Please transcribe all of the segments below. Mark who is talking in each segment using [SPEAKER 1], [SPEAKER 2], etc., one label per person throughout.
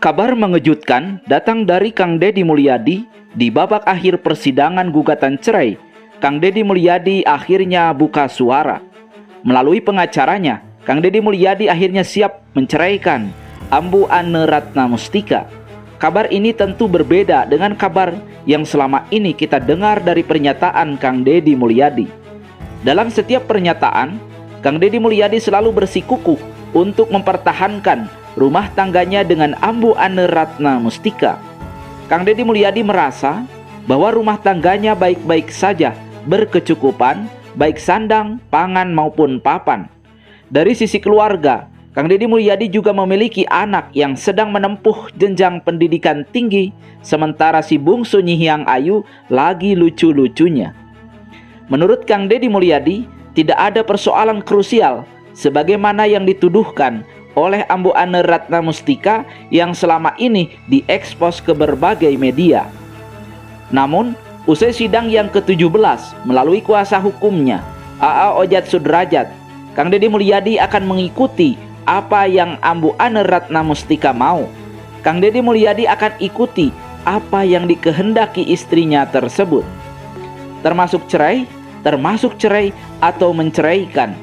[SPEAKER 1] Kabar mengejutkan datang dari Kang Deddy Mulyadi di babak akhir persidangan gugatan cerai. Kang Deddy Mulyadi akhirnya buka suara. Melalui pengacaranya, Kang Deddy Mulyadi akhirnya siap menceraikan Ambu Ane Ratnamustika. Kabar ini tentu berbeda dengan kabar yang selama ini kita dengar dari pernyataan Kang Deddy Mulyadi. Dalam setiap pernyataan, Kang Deddy Mulyadi selalu bersikukuh untuk mempertahankan rumah tangganya dengan Ambu Ane Ratnamustika. Kang Deddy Mulyadi merasa bahwa rumah tangganya baik-baik saja, berkecukupan, baik sandang, pangan maupun papan. Dari sisi keluarga, Kang Deddy Mulyadi juga memiliki anak yang sedang menempuh jenjang pendidikan tinggi, sementara si bungsu Nyihyang Ayu lagi lucu-lucunya. Menurut Kang Deddy Mulyadi, tidak ada persoalan krusial sebagaimana yang dituduhkan oleh Ambu Ane Ratnamustika yang selama ini diekspos ke berbagai media. Namun, usai sidang yang ke-17 melalui kuasa hukumnya, A.A. Ojat Sudrajat, Kang Deddy Mulyadi akan mengikuti apa yang Ambu Ane Ratnamustika mau. Kang Deddy Mulyadi akan ikuti apa yang dikehendaki istrinya tersebut. Termasuk cerai atau menceraikan.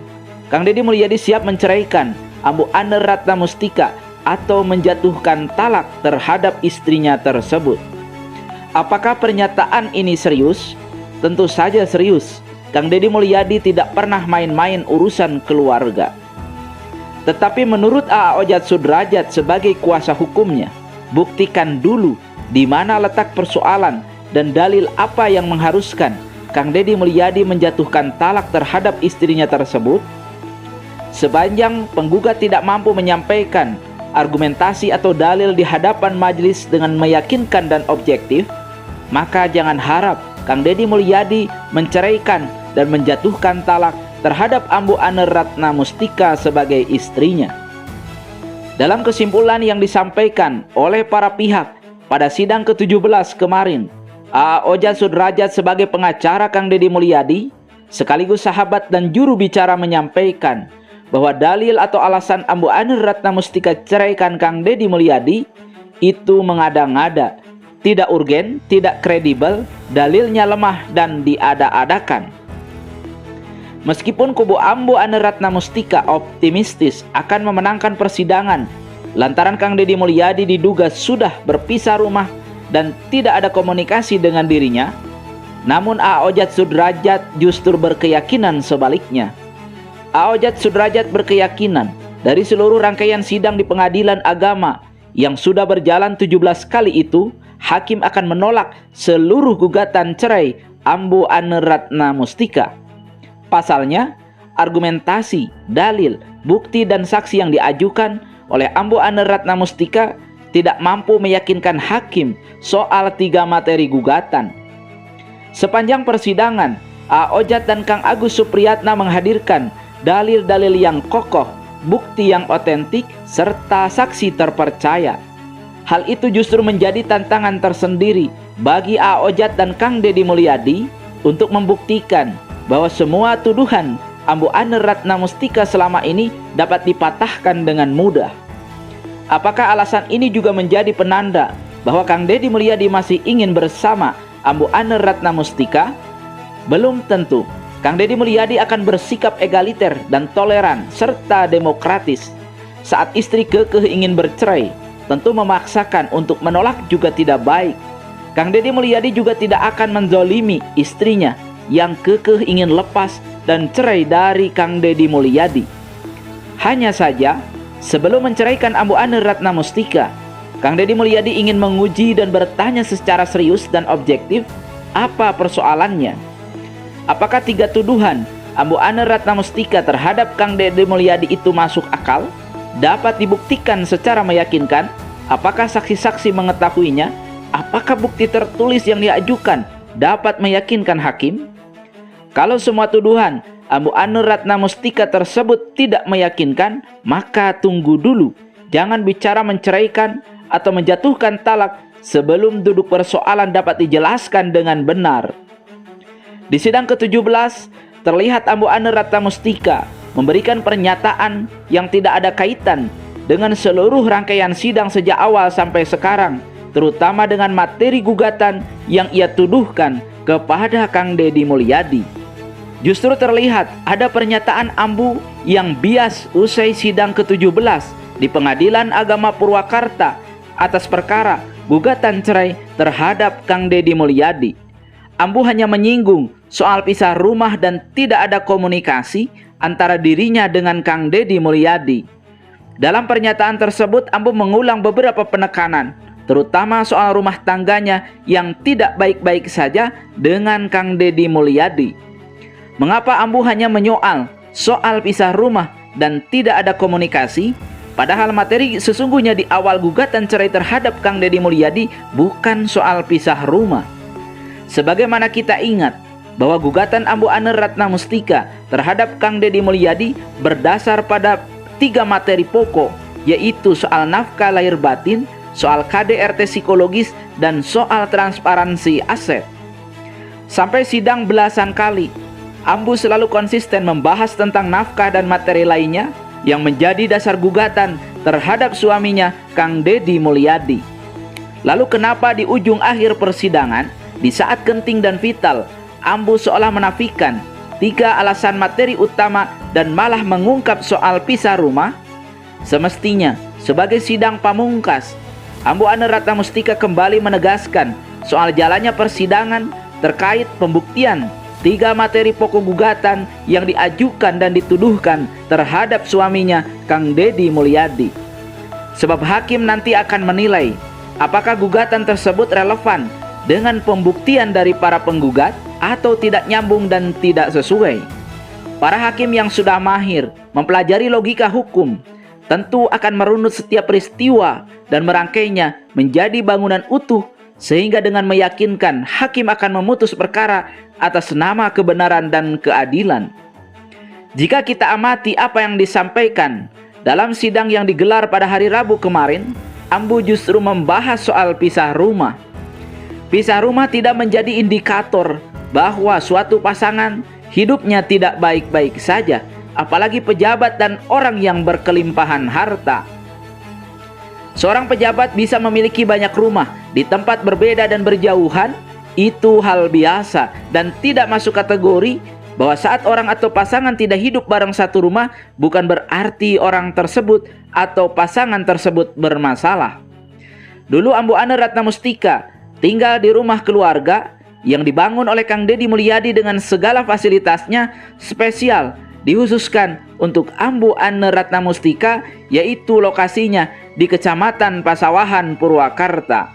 [SPEAKER 1] Kang Deddy Mulyadi siap menceraikan Ambu Ane Ratnamustika atau menjatuhkan talak terhadap istrinya tersebut. Apakah pernyataan ini serius? Tentu saja serius. Kang Deddy Mulyadi tidak pernah main-main urusan keluarga. Tetapi menurut A.A. Ojat Sudrajat sebagai kuasa hukumnya, buktikan dulu di mana letak persoalan dan dalil apa yang mengharuskan Kang Deddy Mulyadi menjatuhkan talak terhadap istrinya tersebut. Sepanjang penggugat tidak mampu menyampaikan argumentasi atau dalil di hadapan majelis dengan meyakinkan dan objektif, maka jangan harap Kang Deddy Mulyadi menceraikan dan menjatuhkan talak terhadap Ambu Ane Ratnamustika sebagai istrinya. Dalam kesimpulan yang disampaikan oleh para pihak pada sidang ke-17 kemarin, A.A. Ojat Sudrajat sebagai pengacara Kang Deddy Mulyadi sekaligus sahabat dan juru bicara menyampaikan bahwa dalil atau alasan Ambu Ane Ratnamustika ceraikan Kang Deddy Mulyadi itu mengada-ngada, tidak urgen, tidak kredibel, dalilnya lemah dan diada-adakan. Meskipun kubu Ambu Ane Ratnamustika optimistis akan memenangkan persidangan lantaran Kang Deddy Mulyadi diduga sudah berpisah rumah dan tidak ada komunikasi dengan dirinya, namun A.A. Ojat Sudrajat justru berkeyakinan sebaliknya. A.A. Ojat Sudrajat berkeyakinan dari seluruh rangkaian sidang di pengadilan agama yang sudah berjalan 17 kali itu, hakim akan menolak seluruh gugatan cerai Ambu Ane Ratnamustika. Pasalnya, argumentasi, dalil, bukti dan saksi yang diajukan oleh Ambu Ane Ratnamustika tidak mampu meyakinkan hakim soal 3 materi gugatan. Sepanjang persidangan, A.A. Ojat dan Kang Agus Supriyatna menghadirkan dalil-dalil yang kokoh, bukti yang otentik, serta saksi terpercaya. Hal itu justru menjadi tantangan tersendiri bagi A.A. Ojat dan Kang Deddy Mulyadi untuk membuktikan bahwa semua tuduhan Ambu Ane Ratnamustika selama ini dapat dipatahkan dengan mudah. Apakah alasan ini juga menjadi penanda bahwa Kang Deddy Mulyadi masih ingin bersama Ambu Ane Ratnamustika? Belum tentu. Kang Deddy Mulyadi akan bersikap egaliter dan toleran serta demokratis. Saat istri kekeh ingin bercerai, tentu memaksakan untuk menolak juga tidak baik. Kang Deddy Mulyadi juga tidak akan menzolimi istrinya yang kekeh ingin lepas dan cerai dari Kang Deddy Mulyadi. Hanya saja, sebelum menceraikan Ambu Ane Ratnamustika, Kang Deddy Mulyadi ingin menguji dan bertanya secara serius dan objektif apa persoalannya. Apakah 3 tuduhan Ambu Ane Ratnamustika terhadap Kang Deddy Mulyadi itu masuk akal? Dapat dibuktikan secara meyakinkan? Apakah saksi-saksi mengetahuinya? Apakah bukti tertulis yang diajukan dapat meyakinkan hakim? Kalau semua tuduhan Ambu Ane Ratnamustika tersebut tidak meyakinkan, maka tunggu dulu. Jangan bicara menceraikan atau menjatuhkan talak sebelum duduk persoalan dapat dijelaskan dengan benar. Di sidang ke-17, terlihat Ambu Ane Ratnamustika memberikan pernyataan yang tidak ada kaitan dengan seluruh rangkaian sidang sejak awal sampai sekarang, terutama dengan materi gugatan yang ia tuduhkan kepada Kang Deddy Mulyadi. Justru terlihat ada pernyataan Ambu yang bias usai sidang ke-17 di Pengadilan Agama Purwakarta atas perkara gugatan cerai terhadap Kang Deddy Mulyadi. Ambu hanya menyinggung soal pisah rumah dan tidak ada komunikasi antara dirinya dengan Kang Deddy Mulyadi. Dalam pernyataan tersebut, Ambu mengulang beberapa penekanan, terutama soal rumah tangganya yang tidak baik-baik saja dengan Kang Deddy Mulyadi. Mengapa Ambu hanya menyoal soal pisah rumah dan tidak ada komunikasi, padahal materi sesungguhnya di awal gugatan cerai terhadap Kang Deddy Mulyadi bukan soal pisah rumah. Sebagaimana kita ingat bahwa gugatan Ambu Ane Ratna Mustika terhadap Kang Deddy Mulyadi berdasar pada 3 materi pokok, yaitu soal nafkah lahir batin, soal KDRT psikologis, dan soal transparansi aset. Sampai sidang belasan kali, Ambu selalu konsisten membahas tentang nafkah dan materi lainnya yang menjadi dasar gugatan terhadap suaminya, Kang Deddy Mulyadi. Lalu kenapa di ujung akhir persidangan, di saat genting dan vital, Ambu seolah menafikan 3 alasan materi utama dan malah mengungkap soal pisah rumah? Semestinya, sebagai sidang pamungkas, Ambu Ane Ratna Mustika kembali menegaskan soal jalannya persidangan terkait pembuktian 3 materi pokok gugatan yang diajukan dan dituduhkan terhadap suaminya, Kang Deddy Mulyadi. Sebab hakim nanti akan menilai apakah gugatan tersebut relevan dengan pembuktian dari para penggugat atau tidak nyambung dan tidak sesuai. Para hakim yang sudah mahir mempelajari logika hukum tentu akan merunut setiap peristiwa dan merangkainya menjadi bangunan utuh, sehingga dengan meyakinkan hakim akan memutus perkara atas nama kebenaran dan keadilan. Jika kita amati apa yang disampaikan dalam sidang yang digelar pada hari Rabu kemarin, Ambu justru membahas soal pisah rumah. Pisah rumah tidak menjadi indikator bahwa suatu pasangan hidupnya tidak baik-baik saja, apalagi pejabat dan orang yang berkelimpahan harta. Seorang pejabat bisa memiliki banyak rumah di tempat berbeda dan berjauhan, itu hal biasa dan tidak masuk kategori bahwa saat orang atau pasangan tidak hidup bareng satu rumah bukan berarti orang tersebut atau pasangan tersebut bermasalah. Dulu Ambu Ane Ratna Mustika tinggal di rumah keluarga yang dibangun oleh Kang Deddy Mulyadi dengan segala fasilitasnya spesial dihususkan untuk Ambu Ane Ratna Mustika, yaitu lokasinya di Kecamatan Pasawahan, Purwakarta.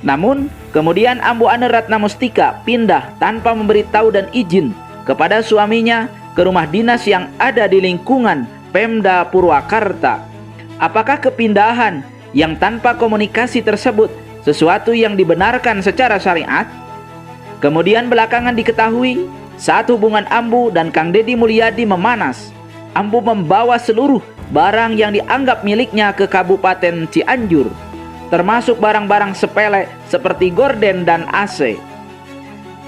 [SPEAKER 1] Namun kemudian Ambu Ane Ratna Mustika pindah tanpa memberitahu dan izin kepada suaminya ke rumah dinas yang ada di lingkungan Pemda Purwakarta. Apakah kepindahan yang tanpa komunikasi tersebut sesuatu yang dibenarkan secara syariat? Kemudian belakangan diketahui saat hubungan Ambu dan Kang Deddy Mulyadi memanas, Ambu membawa seluruh barang yang dianggap miliknya ke Kabupaten Cianjur, termasuk barang-barang sepele seperti gorden dan AC.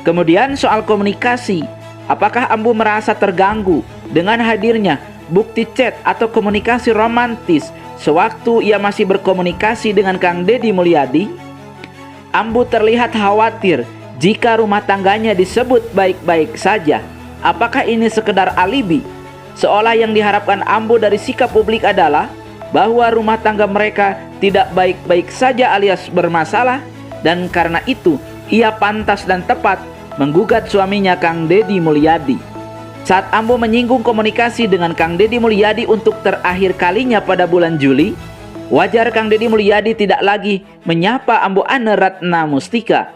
[SPEAKER 1] Kemudian soal komunikasi, apakah Ambu merasa terganggu dengan hadirnya bukti chat atau komunikasi romantis sewaktu ia masih berkomunikasi dengan Kang Deddy Mulyadi? Ambu terlihat khawatir jika rumah tangganya disebut baik-baik saja. Apakah ini sekedar alibi? Seolah yang diharapkan Ambu dari sikap publik adalah bahwa rumah tangga mereka tidak baik-baik saja alias bermasalah, dan karena itu ia pantas dan tepat menggugat suaminya Kang Deddy Mulyadi. Saat Ambu menyinggung komunikasi dengan Kang Deddy Mulyadi untuk terakhir kalinya pada bulan Juli, wajar Kang Deddy Mulyadi tidak lagi menyapa Ambu Ane Ratna Mustika.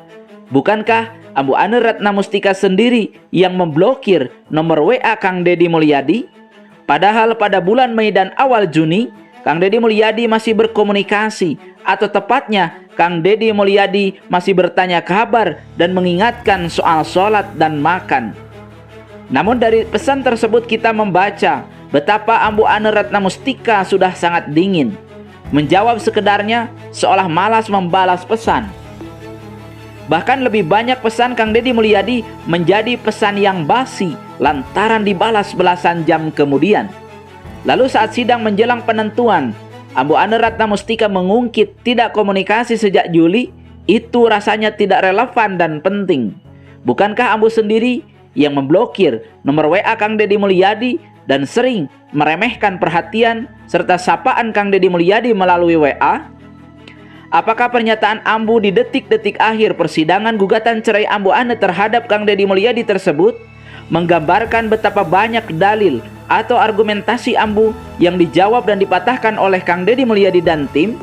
[SPEAKER 1] Bukankah Ambu Ane Ratna Mustika sendiri yang memblokir nomor WA Kang Deddy Mulyadi? Padahal pada bulan Mei dan awal Juni, Kang Deddy Mulyadi masih berkomunikasi, atau tepatnya Kang Deddy Mulyadi masih bertanya kabar dan mengingatkan soal sholat dan makan. Namun dari pesan tersebut kita membaca betapa Ambu Ane Ratna Mustika sudah sangat dingin. Menjawab sekedarnya seolah malas membalas pesan. Bahkan lebih banyak pesan Kang Deddy Mulyadi menjadi pesan yang basi lantaran dibalas belasan jam kemudian. Lalu saat sidang menjelang penentuan Ambu Ane Ratna Mustika mengungkit tidak komunikasi sejak Juli, itu rasanya tidak relevan dan penting. Bukankah Ambu sendiri yang memblokir nomor WA Kang Deddy Mulyadi dan sering meremehkan perhatian serta sapaan Kang Deddy Mulyadi melalui WA? Apakah pernyataan Ambu di detik-detik akhir persidangan gugatan cerai Ambu Ane terhadap Kang Deddy Mulyadi tersebut menggambarkan betapa banyak dalil atau argumentasi Ambu yang dijawab dan dipatahkan oleh Kang Deddy Mulyadi dan tim?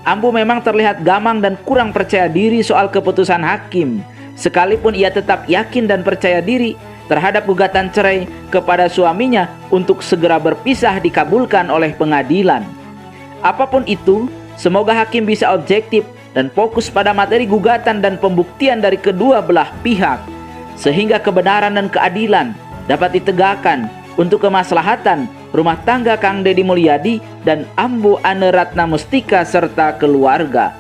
[SPEAKER 1] Ambu memang terlihat gamang dan kurang percaya diri soal keputusan hakim, sekalipun ia tetap yakin dan percaya diri terhadap gugatan cerai kepada suaminya untuk segera berpisah dikabulkan oleh pengadilan. Apapun itu, semoga hakim bisa objektif dan fokus pada materi gugatan dan pembuktian dari kedua belah pihak, sehingga kebenaran dan keadilan dapat ditegakkan untuk kemaslahatan rumah tangga Kang Deddy Mulyadi dan Ambu Ane Ratna Mustika serta keluarga.